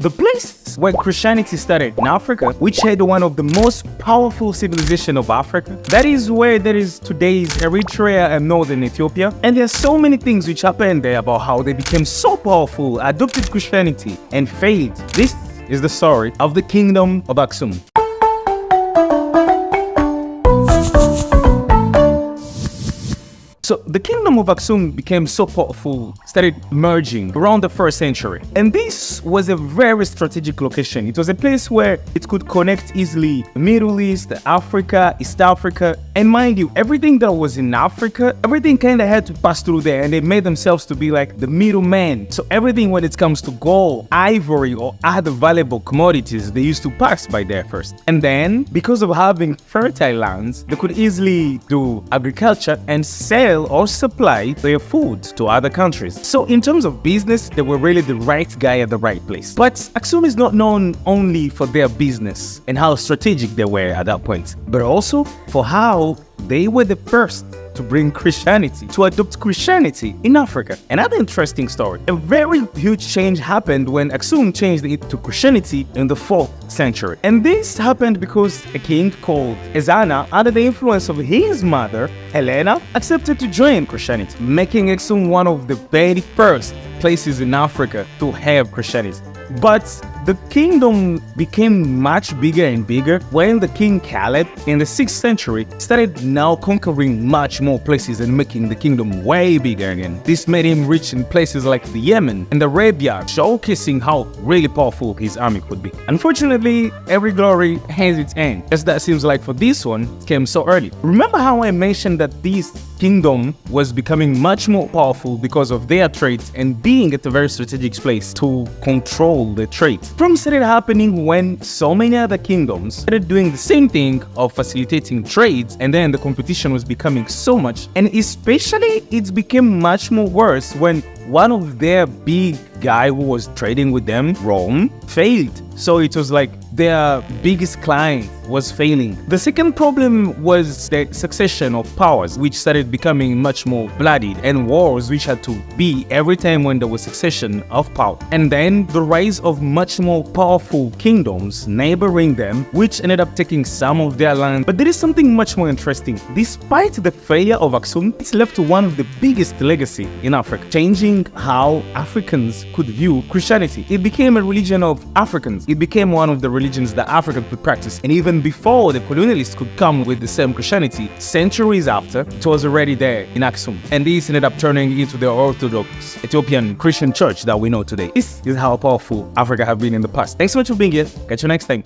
the place where Christianity started in Africa, which had one of the most powerful civilizations of Africa. That is where there is today's Eritrea and northern Ethiopia. And there are so many things which happened there about how they became so powerful, adopted Christianity, and failed. This is the story of the Kingdom of Aksum. So the Kingdom of Aksum became so powerful, started emerging around the 1st century. And this was a very strategic location. It was a place where it could connect easily the Middle East, Africa, East Africa. And mind you, everything that was in Africa, everything kind of had to pass through there, and they made themselves to be like the middleman. So everything when it comes to gold, ivory, or other valuable commodities, they used to pass by there first. And then, because of having fertile lands, they could easily do agriculture and sell or supply their food to other countries. So in terms of business, they were really the right guy at the right place. But Aksum is not known only for their business and how strategic they were at that point, but also for how they were the first to bring Christianity, to adopt Christianity in Africa. Another interesting story. A very huge change happened when Aksum changed it to Christianity in the 4th century. And this happened because a king called Ezana, under the influence of his mother, Helena, accepted to join Christianity, making Aksum one of the very first places in Africa to have Christianity. But the kingdom became much bigger and bigger when the king Caleb in the 6th century started now conquering much more places and making the kingdom way bigger again. This made him rich in places like the Yemen and Arabia, showcasing how really powerful his army could be. Unfortunately, every glory has its end, as that seems like for this one, it came so early. Remember how I mentioned that this kingdom was becoming much more powerful because of their trade and being at a very strategic place to control the trade. From started happening when so many other kingdoms started doing the same thing of facilitating trades, and then the competition was becoming so much, and especially it became much more worse when one of their big guy who was trading with them, Rome, failed. So it was like their biggest client was failing. The second problem was the succession of powers, which started becoming much more bloodied, and wars which had to be every time when there was succession of power. And then the rise of much more powerful kingdoms neighboring them, which ended up taking some of their land. But there is something much more interesting. Despite the failure of Aksum, it's left one of the biggest legacy in Africa, changing how Africans could view Christianity. It became a religion of Africans. It became one of the religions that Africans could practice. And even before the colonialists could come with the same Christianity, centuries after, it was already there in Aksum. And this ended up turning into the Orthodox Ethiopian Christian church that we know today. This is how powerful Africa have been in the past. Thanks so much for being here. Catch you next time.